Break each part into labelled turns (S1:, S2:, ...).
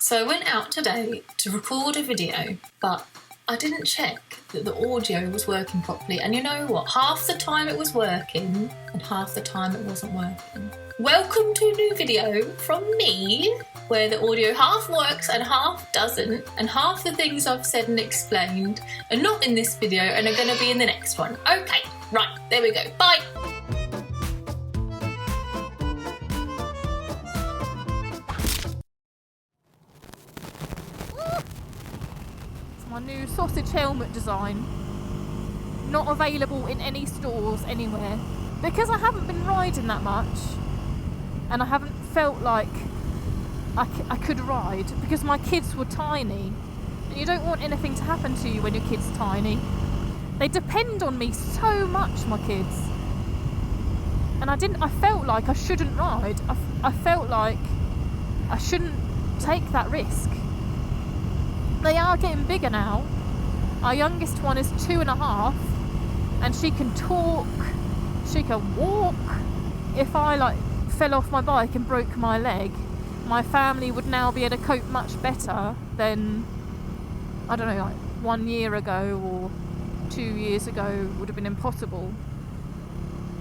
S1: So I went out today to record a video, but I didn't check that the audio was working properly. And you know what? Half the time it was working and half the time it wasn't working. Welcome to a new video from me, where the audio half works and half doesn't, and half the things I've said and explained are not in this video and are going to be in the next one. Okay, right, there we go. Bye!
S2: My new sausage helmet design, not available in any stores anywhere, because I haven't been riding that much and I haven't felt like I could ride, because my kids were tiny and you don't want anything to happen to you when your kid's tiny. They depend on me so much, my kids, and I felt like I shouldn't ride. I felt like I shouldn't take that risk. They are getting bigger now. Our youngest one is 2.5 and she can talk, she can walk. If I fell off my bike and broke my leg, my family would now be able to cope much better than, I don't know, 1 year ago or 2 years ago would have been impossible.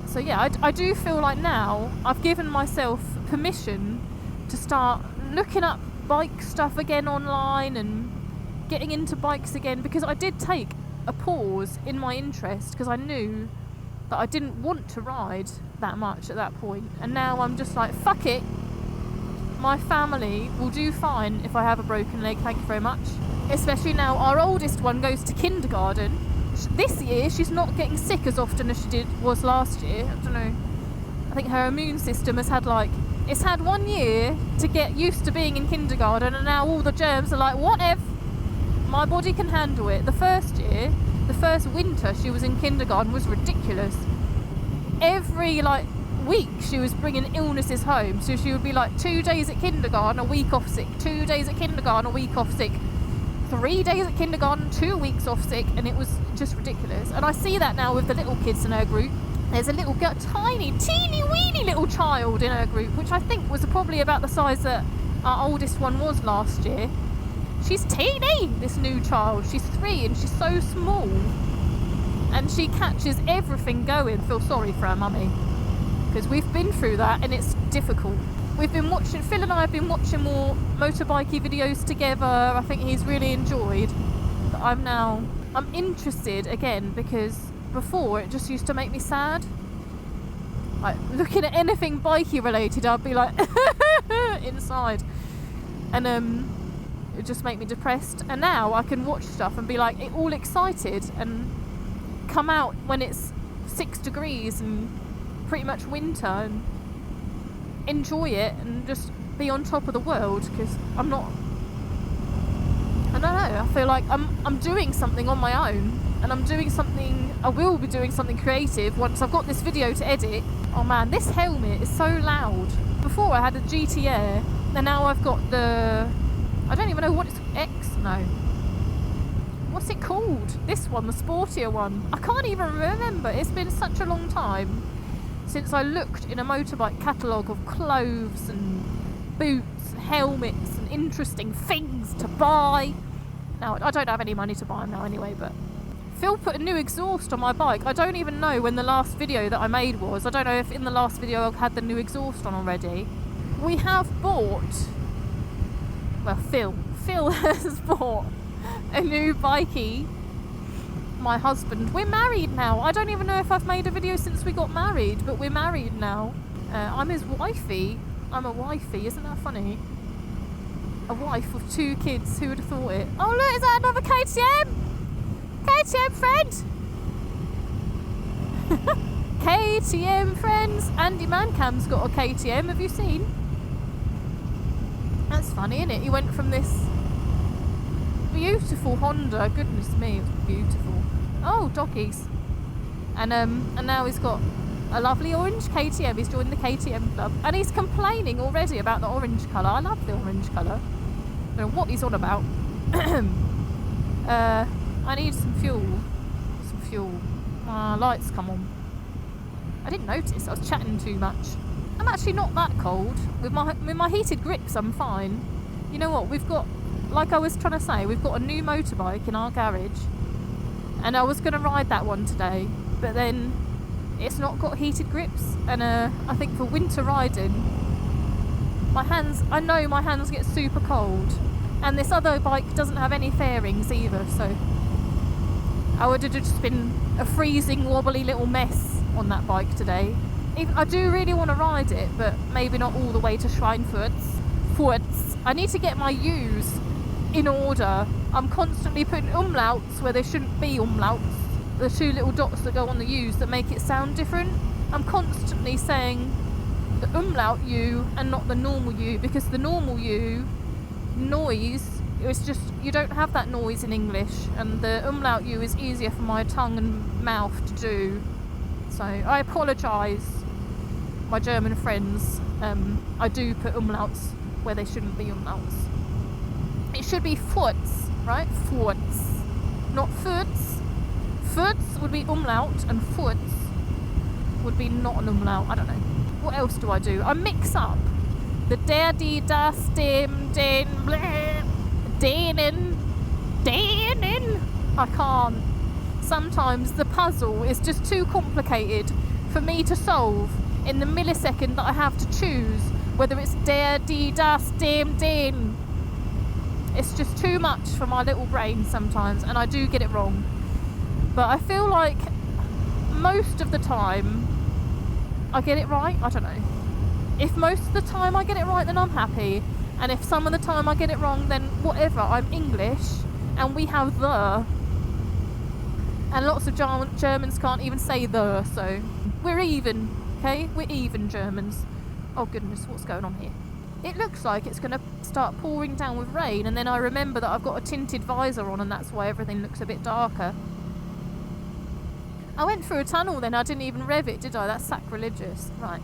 S2: So yeah, I do feel like now I've given myself permission to start looking up bike stuff again online and getting into bikes again, because I did take a pause in my interest because I knew that I didn't want to ride that much at that point, and now I'm just like, fuck it, my family will do fine if I have a broken leg, thank you very much. Especially now our oldest one goes to kindergarten. This year she's not getting sick as often as she was last year. I don't know, I think her immune system has had it's had 1 year to get used to being in kindergarten, and now all the germs are like, whatever, my body can handle it. The first year, the first winter she was in kindergarten was ridiculous. Every week she was bringing illnesses home, so she would be 2 days at kindergarten, a week off sick, 2 days at kindergarten, a week off sick, 3 days at kindergarten, 2 weeks off sick, and it was just ridiculous. And I see that now with the little kids in her group. There's a little girl, tiny, teeny weeny little child in her group, which I think was probably about the size that our oldest one was last year. She's teeny, this new child. She's 3 and she's so small. And she catches everything going. Feel sorry for her mummy, because we've been through that and it's difficult. We've been watching, Phil and I have been watching more motorbikey videos together. I think he's really enjoyed. But I'm interested again, because before it just used to make me sad. Looking at anything bikey related, I'd be inside. And it would just make me depressed. And now I can watch stuff and be all excited and come out when it's 6 degrees and pretty much winter and enjoy it and just be on top of the world, because I don't know, I feel like I'm doing something on my own, and I will be doing something creative once I've got this video to edit. Oh man, this helmet is so loud. Before I had a GTR, and now I've got I don't even know what it's, what's it called? This one, the sportier one. I can't even remember. It's been such a long time since I looked in a motorbike catalogue of clothes and boots, helmets and interesting things to buy. Now, I don't have any money to buy them now anyway, but Phil put a new exhaust on my bike. I don't even know when the last video that I made was. I don't know if in the last video I had the new exhaust on already. We have bought, well, Phil has bought a new bikey. My husband, we're married now. I don't even know if I've made a video since we got married, but we're married now. I'm his wifey. I'm a wifey, isn't that funny? A wife with 2 kids, who would have thought it? Oh look, is that another KTM? KTM friend! KTM friends! Andy Mancam's got a KTM, have you seen? That's funny, isn't it? He went from this beautiful Honda, goodness me, it was beautiful. Oh, doggies. And now he's got a lovely orange KTM. He's joined the KTM club, and he's complaining already about the orange colour. I love the orange colour. I don't know what he's on about. I need some fuel. Lights come on. I didn't notice, I was chatting too much. I'm actually not that cold. With my heated grips, I'm fine. You know what, we've got, like I was trying to say, we've got a new motorbike in our garage, and I was going to ride that one today, but then it's not got heated grips, and I think for winter riding, I know my hands get super cold, and this other bike doesn't have any fairings either, so I would have just been a freezing, wobbly little mess on that bike today. I do really want to ride it, but maybe not all the way to Schweinfurt's. I need to get my U's in order. I'm constantly putting umlauts where there shouldn't be umlauts. The two little dots that go on the U's that make it sound different. I'm constantly saying the umlaut U and not the normal U, because the normal U noise, it's just, you don't have that noise in English, and the umlaut U is easier for my tongue and mouth to do. So I apologise, my German friends. I do put umlauts where they shouldn't be umlauts. It should be Furz, right? Furz, not Furz. Furz would be umlaut, and Furz would be not an umlaut. I don't know. What else do I do? I mix up the der, die, das, dem, den, bleh, denen. I can't. Sometimes the puzzle is just too complicated for me to solve in the millisecond that I have to choose whether it's der, die, das, dem, den. It's just too much for my little brain sometimes, and I do get it wrong. But I feel like most of the time I get it right. I don't know. If most of the time I get it right, then I'm happy. And if some of the time I get it wrong, then whatever. I'm English, and we have the. And lots of Germans can't even say the, so we're even, okay? We're even Germans. Oh goodness, what's going on here? It looks like it's going to start pouring down with rain, and then I remember that I've got a tinted visor on, and that's why everything looks a bit darker. I went through a tunnel then, I didn't even rev it, did I? That's sacrilegious. Right.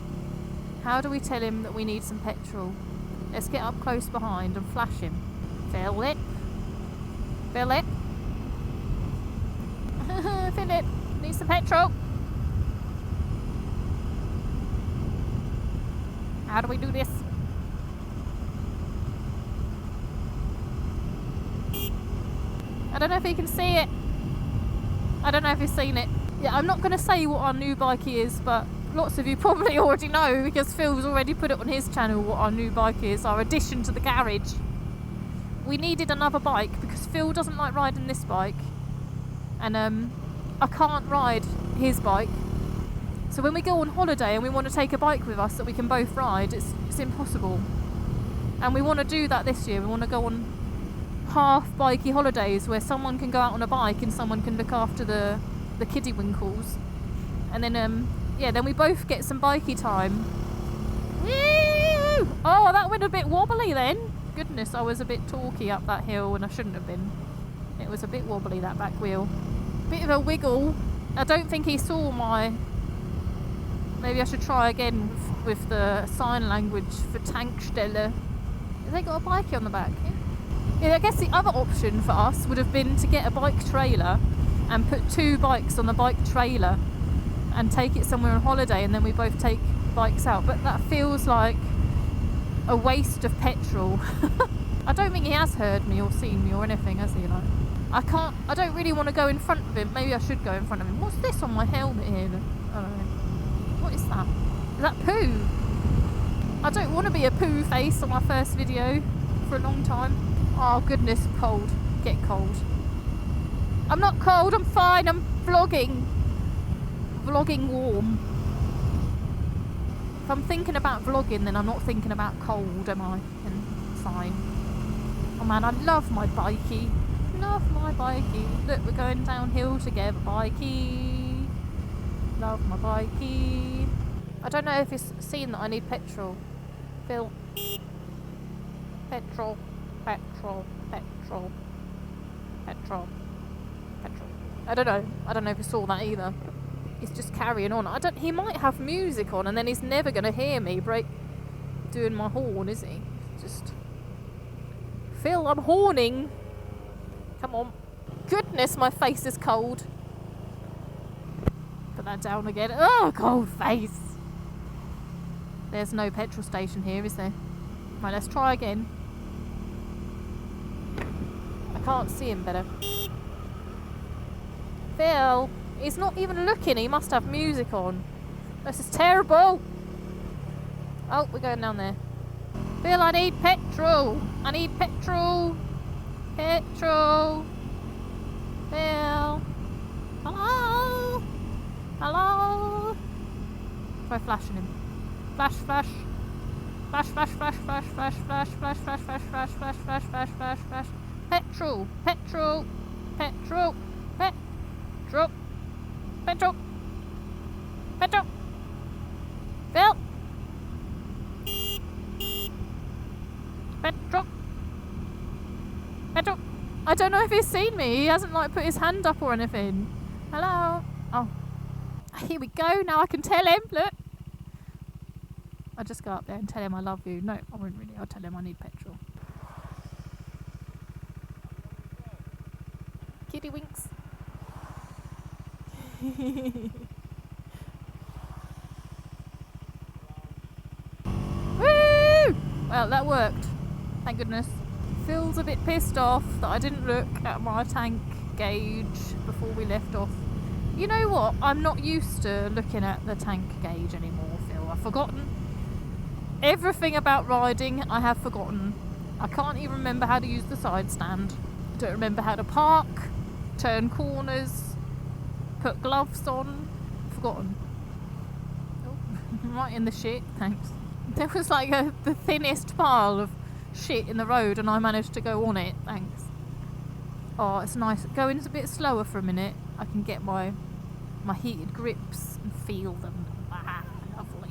S2: How do we tell him that we need some petrol? Let's get up close behind and flash him. Philip. Philip. Philip. Need some petrol. How do we do this? I don't know if he can see it. I don't know if he's seen it. Yeah, I'm not going to say what our new bike is, but lots of you probably already know, because Phil's already put it on his channel what our new bike is, our addition to the garage. We needed another bike because Phil doesn't like riding this bike, and I can't ride his bike. So when we go on holiday and we want to take a bike with us that we can both ride, it's impossible. And we want to do that this year. We want to go on half bikey holidays where someone can go out on a bike and someone can look after the kiddie winkles, and then then we both get some bikey time. Woo! Oh, that went a bit wobbly then. Goodness, I was a bit talky up that hill and I shouldn't have been. It was a bit wobbly, that back wheel. Bit of a wiggle. I don't think he saw my. Maybe I should try again with the sign language for Tankstelle. Have they got a bikey on the back? Yeah, I guess the other option for us would have been to get a bike trailer and put two bikes on the bike trailer and take it somewhere on holiday, and then we both take bikes out. But that feels like a waste of petrol. I don't think he has heard me or seen me or anything, has he? Like, I don't really want to go in front of him. Maybe I should go in front of him. What's this on my helmet here? I don't know. What is that? Is that poo? I don't want to be a poo face on my first video for a long time. Oh goodness, cold. Get cold. I'm not cold, I'm fine, I'm vlogging. Vlogging warm. If I'm thinking about vlogging, then I'm not thinking about cold, am I? And fine. Oh man, I love my bikey. Love my bikey. Look, we're going downhill together, bikey. Love my bikey. I don't know if it's seen that I need petrol. Phil. Petrol. Petrol. Petrol. Petrol. Petrol. I don't know if he saw that either. He's just carrying on. He might have music on and then he's never going to hear me doing my horn, is he? Just Phil, I'm horning. Come on. Goodness, my face is cold. Put that down again. Oh, cold face. There's no petrol station here, is there? Right, let's try again. can't see him better. Phil, he's not even looking. He must have music on. This is terrible. Oh, we're going down there. Phil, I need petrol. I need petrol. Petrol. Phil. Hello. Hello. Try flashing him. Flash, flash. Flash, flash, flash, flash, flash, flash, flash, flash, flash, flash, flash, flash, flash, flash, flash. Petrol. Petrol. Petrol. Petrol. Petrol. Petrol. Phil. Petrol. Petrol. I don't know if he's seen me. He hasn't like put his hand up or anything. Hello. Oh. Here we go. Now I can tell him. Look. I'll just go up there and tell him I love you. No, I wouldn't really. I'll tell him I need petrol. Kitty winks. Woo! Well, that worked. Thank goodness. Phil's a bit pissed off that I didn't look at my tank gauge before we left off. You know what? I'm not used to looking at the tank gauge anymore, Phil. I've forgotten. Everything about riding, I have forgotten. I can't even remember how to use the side stand. I don't remember how to park, turn corners, put gloves on. Forgotten. Oh, right in the shit, thanks. There was like the thinnest pile of shit in the road and I managed to go on it, thanks. Oh, it's nice. Going a bit slower for a minute, I can get my heated grips and feel them. Ah, lovely.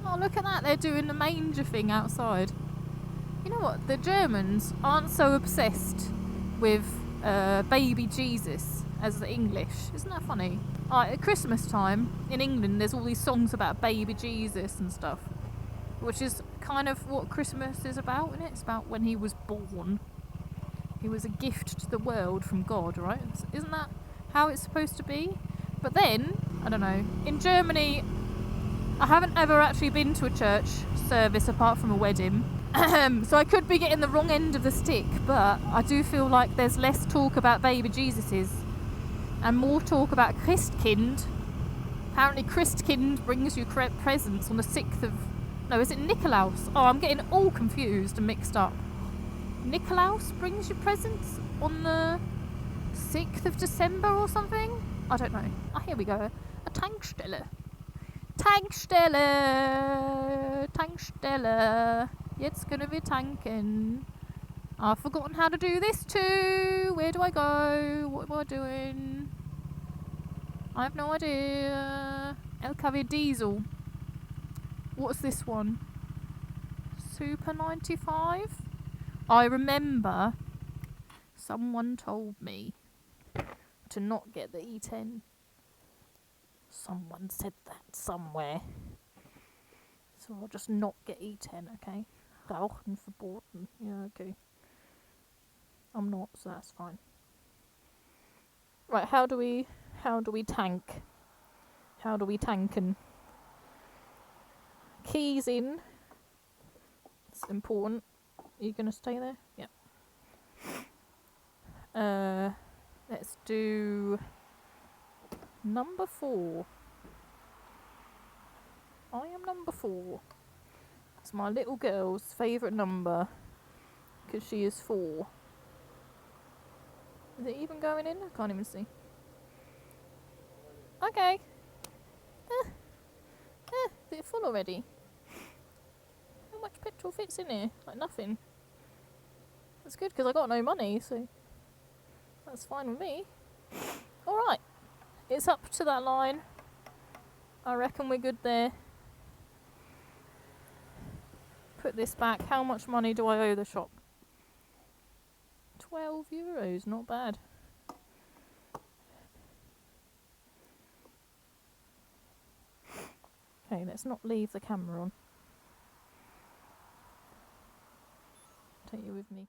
S2: Oh, look at that, they're doing the manger thing outside. You know what, the Germans aren't so obsessed with baby Jesus as the English. Isn't that funny? At Christmas time in England there's all these songs about baby Jesus and stuff, which is kind of what Christmas is about, isn't it? It's about when he was born. He was a gift to the world from God, right? Isn't that how it's supposed to be? But then, I don't know, in Germany I haven't ever actually been to a church service apart from a wedding. So I could be getting the wrong end of the stick, but I do feel like there's less talk about baby Jesuses and more talk about Christkind. Apparently Christkind brings you presents on the 6th of... No, is it Nikolaus? Oh, I'm getting all confused and mixed up. Nikolaus brings you presents on the 6th of December or something? I don't know. Oh, here we go. A Tankstelle. Tankstelle. Tankstelle. Jetzt können wir tanken. I've forgotten how to do this too. Where do I go? What am I doing? I have no idea. LKW diesel. What's this one? Super 95? I remember someone told me to not get the E10. Someone said that somewhere. So I'll just not get E10, okay? Rauchen verboten. Yeah, okay. I'm not, so that's fine. Right, how do we tank? How do we tanken? Keys in. It's important. Are you gonna stay there? Yep. Let's do number 4. I am number 4. It's my little girl's favourite number because she is 4. Is it even going in? I can't even see. Okay. Is it full already? How much petrol fits in here? Like nothing. That's good because I got no money, so that's fine with me. Alright. It's up to that line. I reckon we're good there. Put this back. How much money do I owe the shop? €12, not bad. Okay, let's not leave the camera on. Take you with me.